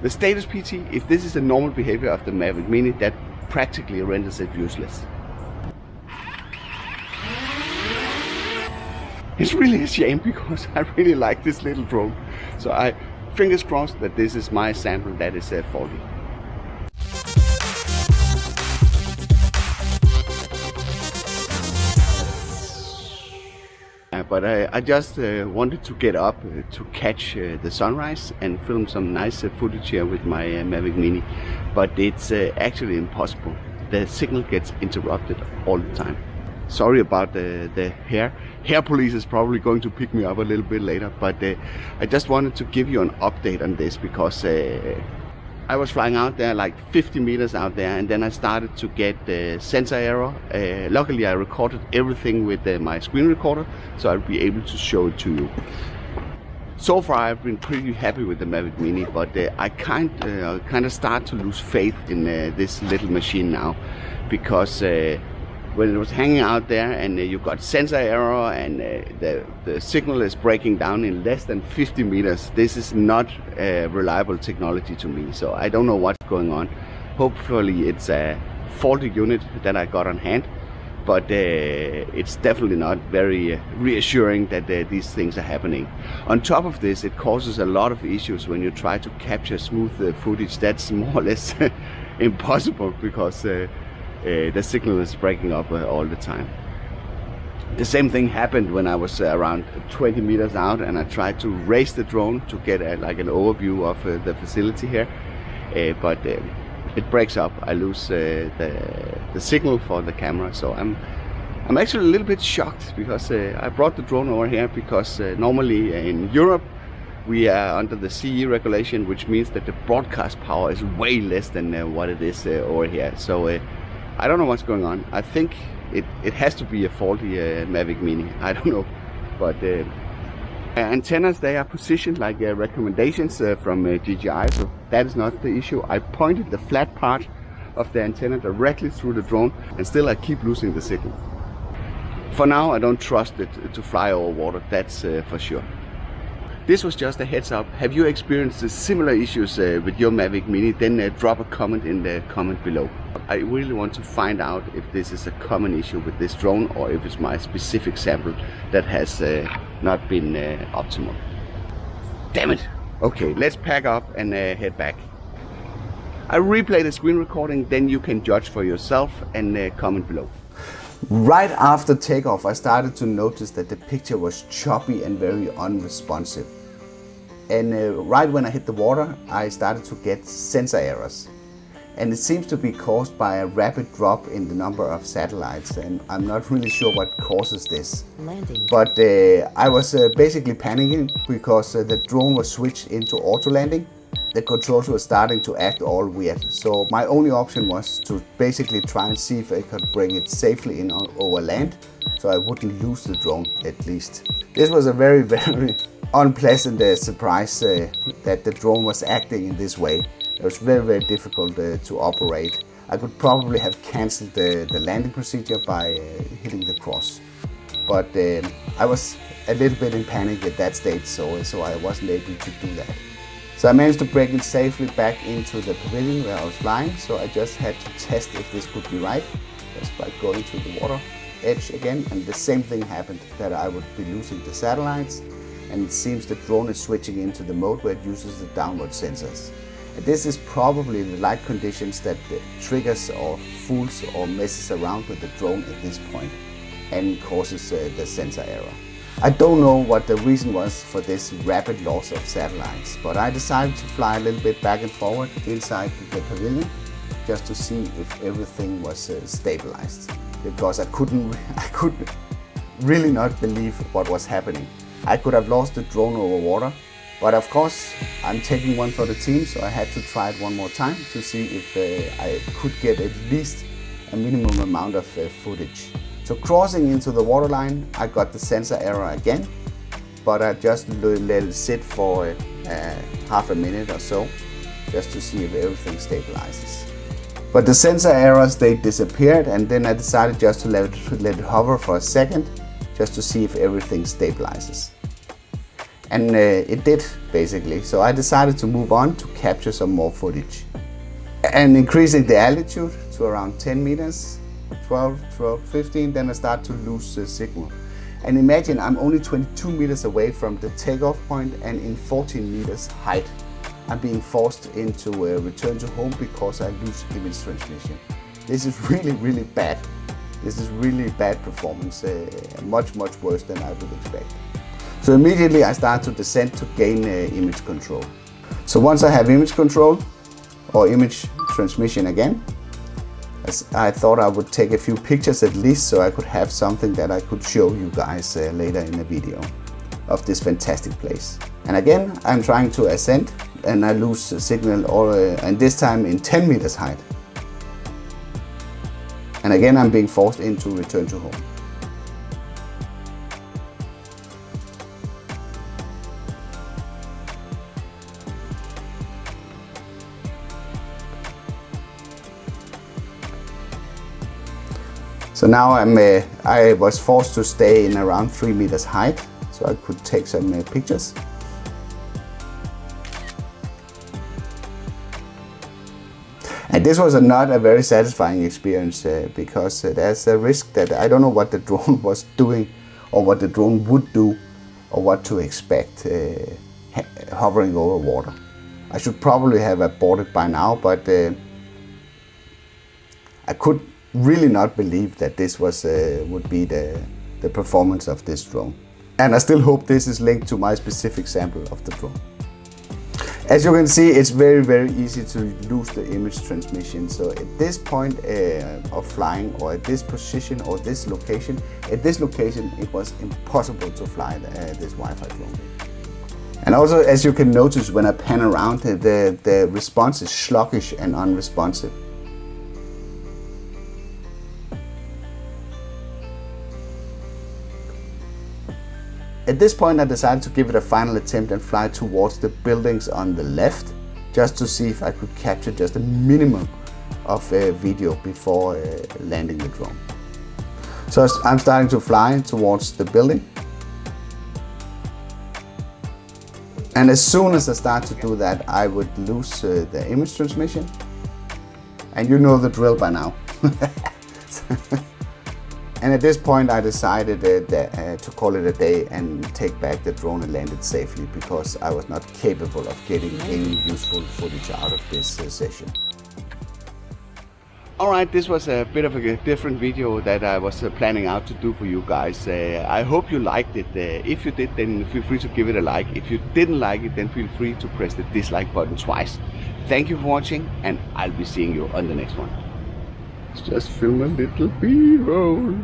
The status PT, if this is the normal behavior of the Mavic Mini, that practically renders it useless. It's really a shame because I really like this little drone. So I fingers crossed that this is my sample that is faulty. But I just wanted to get up to catch the sunrise and film some nice footage here with my Mavic Mini. But it's actually impossible. The signal gets interrupted all the time. Sorry about the hair. Hair police is probably going to pick me up a little bit later, but I just wanted to give you an update on this because I was flying out there like 50 meters out there, and then I started to get sensor error. Luckily I recorded everything with my screen recorder, so I'll be able to show it to you. So far I've been pretty happy with the Mavic Mini, but I kind of start to lose faith in this little machine now, because when it was hanging out there and you got sensor error and the signal is breaking down in less than 50 meters, this is not reliable technology to me. So I don't know what's going on. Hopefully it's a faulty unit that I got on hand, but it's definitely not very reassuring that these things are happening. On top of this, it causes a lot of issues when you try to capture smooth footage. That's more or less impossible because the signal is breaking up all the time. The same thing happened when I was around 20 meters out and I tried to raise the drone to get like an overview of the facility here, but it breaks up. I lose the signal for the camera, so I'm actually a little bit shocked because I brought the drone over here because normally in Europe we are under the CE regulation, which means that the broadcast power is way less than what it is over here. So I don't know what's going on. I think it has to be a faulty Mavic Mini. I don't know, but antennas, they are positioned like recommendations from DJI, so that is not the issue. I pointed the flat part of the antenna directly through the drone, and still I keep losing the signal. For now I don't trust it to fly over water, that's for sure. This was just a heads up. Have you experienced similar issues with your Mavic Mini? Then drop a comment in the comment below. I really want to find out if this is a common issue with this drone or if it's my specific sample that has not been optimal. Damn it! Okay, let's pack up and head back. I replay the screen recording, then you can judge for yourself and comment below. Right after takeoff, I started to notice that the picture was choppy and very unresponsive. And right when I hit the water, I started to get sensor errors. And it seems to be caused by a rapid drop in the number of satellites, and I'm not really sure what causes this. But I was basically panicking because the drone was switched into auto landing. The controls were starting to act all weird, so my only option was to basically try and see if I could bring it safely in over land, so I wouldn't lose the drone at least. This was a very unpleasant surprise that the drone was acting in this way. It was very difficult to operate. I could probably have cancelled the landing procedure by hitting the cross, but I was a little bit in panic at that stage, so I wasn't able to do that. So I managed to break it safely back into the pavilion where I was flying, so I just had to test if this could be right, just by going to the water edge again, and the same thing happened, that I would be losing the satellites, and it seems the drone is switching into the mode where it uses the downward sensors. And this is probably the light conditions that triggers or fools or messes around with the drone at this point and causes the sensor error. I don't know what the reason was for this rapid loss of satellites, but I decided to fly a little bit back and forward inside the pavilion just to see if everything was stabilized, because I could really not believe what was happening. I could have lost the drone over water, but of course I'm taking one for the team, so I had to try it one more time to see if I could get at least a minimum amount of footage. So crossing into the waterline, I got the sensor error again, but I just let it sit for half a minute or so, just to see if everything stabilizes. But the sensor errors, they disappeared, and then I decided just to let it hover for a second, just to see if everything stabilizes. And it did, basically. So I decided to move on to capture some more footage. And increasing the altitude to around 10 meters, 12, 15, then I start to lose the signal. And imagine I'm only 22 meters away from the takeoff point, and in 14 meters height. I'm being forced into a return to home because I lose image transmission. This is really, really bad. This is really bad performance, much worse than I would expect. So immediately I start to descend to gain image control. So once I have image control, or image transmission again, I thought I would take a few pictures at least, so I could have something that I could show you guys later in the video of this fantastic place. And again, I'm trying to ascend, and I lose signal, and this time in 10 meters height. And again, I'm being forced into return to home. So now I was forced to stay in around 3 meters height, so I could take some pictures. And this was not a very satisfying experience because there's a risk that I don't know what the drone was doing, or what the drone would do, or what to expect hovering over water. I should probably have aborted by now, but I could really not believe that this was would be the performance of this drone. And I still hope this is linked to my specific sample of the drone. As you can see, it's very easy to lose the image transmission. So at this point of flying, or at this position, or this location, it was impossible to fly this Wi-Fi drone. And also, as you can notice, when I pan around, the response is sluggish and unresponsive. At this point, I decided to give it a final attempt and fly towards the buildings on the left, just to see if I could capture just a minimum of video before landing the drone. So I'm starting to fly towards the building. And as soon as I start to do that, I would lose the image transmission. And you know the drill by now. And at this point I decided to call it a day and take back the drone and land it safely, because I was not capable of getting any useful footage out of this session. Alright, this was a bit of a different video that I was planning out to do for you guys. I hope you liked it. If you did, then feel free to give it a like. If you didn't like it, then feel free to press the dislike button twice. Thank you for watching, and I'll be seeing you on the next one. Let's just film a little B-roll.